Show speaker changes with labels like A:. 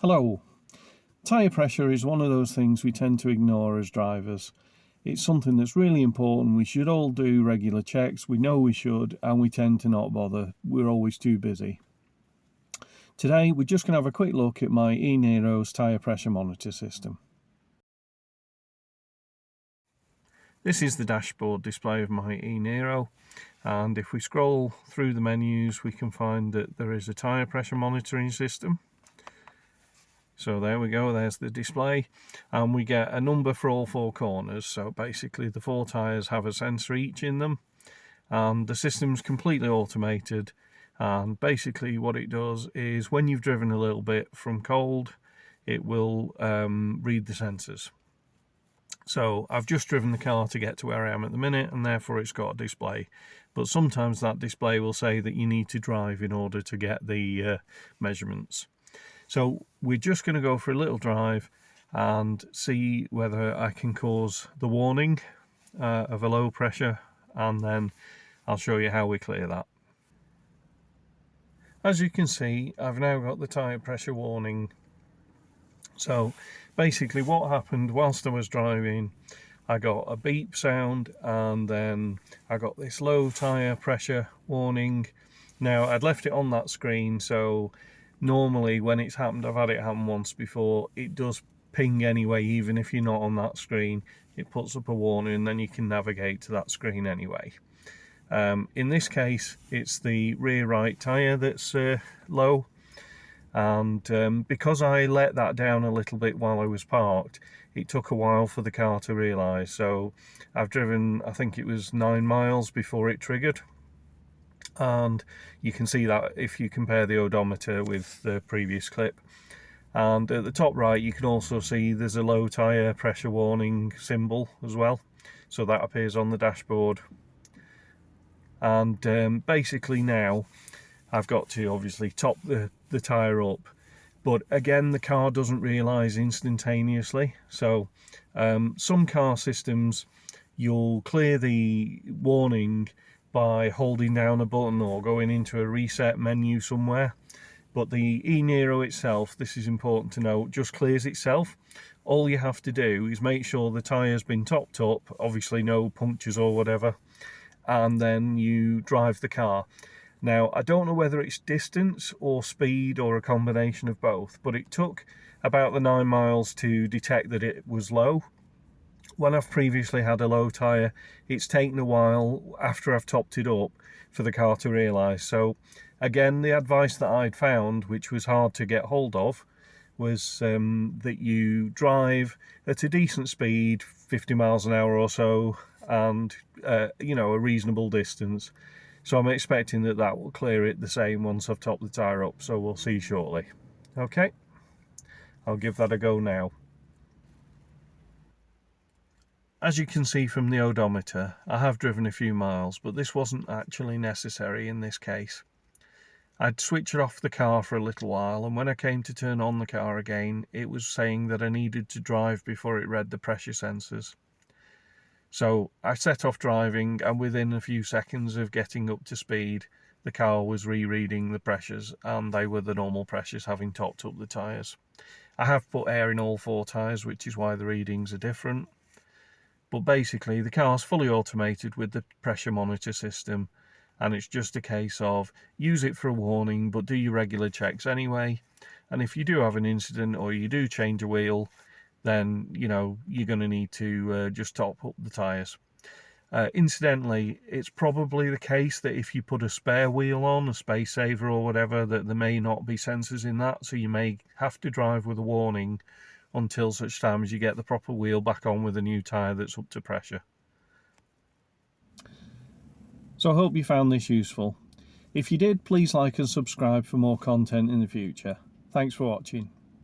A: Hello. Tyre pressure is one of those things we tend to ignore as drivers. It's something that's really important. We should all do regular checks. We know we should, and we tend to not bother. We're always too busy. Today, we're just going to have a quick look at my e-Niro's tyre pressure monitor system. This is the dashboard display of my e-Niro, and if we scroll through the menus, we can find that there is a tyre pressure monitoring system. So there we go, there's the display, and we get a number for all four corners. So basically the four tyres have a sensor each in them, and the system's completely automated. And basically what it does is when you've driven a little bit from cold, it will read the sensors. So I've just driven the car to get to where I am at the minute, and therefore it's got a display. But sometimes that display will say that you need to drive in order to get the measurements. So we're just going to go for a little drive and see whether I can cause the warning of a low pressure, and then I'll show you how we clear that. As you can see, I've now got the tyre pressure warning. So basically what happened whilst I was driving, I got a beep sound and then I got this low tyre pressure warning. Now I'd left it on that screen, so normally when it's happened, I've had it happen once before, it does ping anyway. Even if you're not on that screen, it puts up a warning and then you can navigate to that screen anyway. In this case, it's the rear right tyre that's low, and because I let that down a little bit while I was parked, it took a while for the car to realise. So I've driven, I think it was 9 miles before it triggered. And you can see that if you compare the odometer with the previous clip. And at the top right, you can also see there's a low tyre pressure warning symbol as well, so that appears on the dashboard. And basically now I've got to obviously top the tyre up, but again the car doesn't realise instantaneously. So some car systems, you'll clear the warning by holding down a button or going into a reset menu somewhere. But the e-Niro itself, this is important to note, just clears itself. All you have to do is make sure the tyre's been topped up, obviously no punctures or whatever, and then you drive the car. Now, I don't know whether it's distance or speed or a combination of both, but it took about the 9 miles to detect that it was low. When I've previously had a low tyre, it's taken a while after I've topped it up for the car to realise. So again, the advice that I'd found, which was hard to get hold of, was that you drive at a decent speed, 50 miles an hour or so, and you know, a reasonable distance. So I'm expecting that that will clear it the same once I've topped the tyre up, so we'll see shortly. Okay, I'll give that a go now. As you can see from the odometer, I have driven a few miles, but this wasn't actually necessary in this case. I'd switched off the car for a little while, and when I came to turn on the car again, it was saying that I needed to drive before it read the pressure sensors. So I set off driving, and within a few seconds of getting up to speed, the car was rereading the pressures, and they were the normal pressures, having topped up the tyres. I have put air in all four tyres, which is why the readings are different. But basically the car's fully automated with the pressure monitor system, and it's just a case of use it for a warning, but do your regular checks anyway. And if you do have an incident or you do change a wheel, then you know you're going to need to just top up the tyres. Incidentally, it's probably the case that if you put a spare wheel on, a space saver or whatever, that there may not be sensors in that, so you may have to drive with a warning until such time as you get the proper wheel back on with a new tyre that's up to pressure. So I hope you found this useful. If you did, please like and subscribe for more content in the future. Thanks for watching.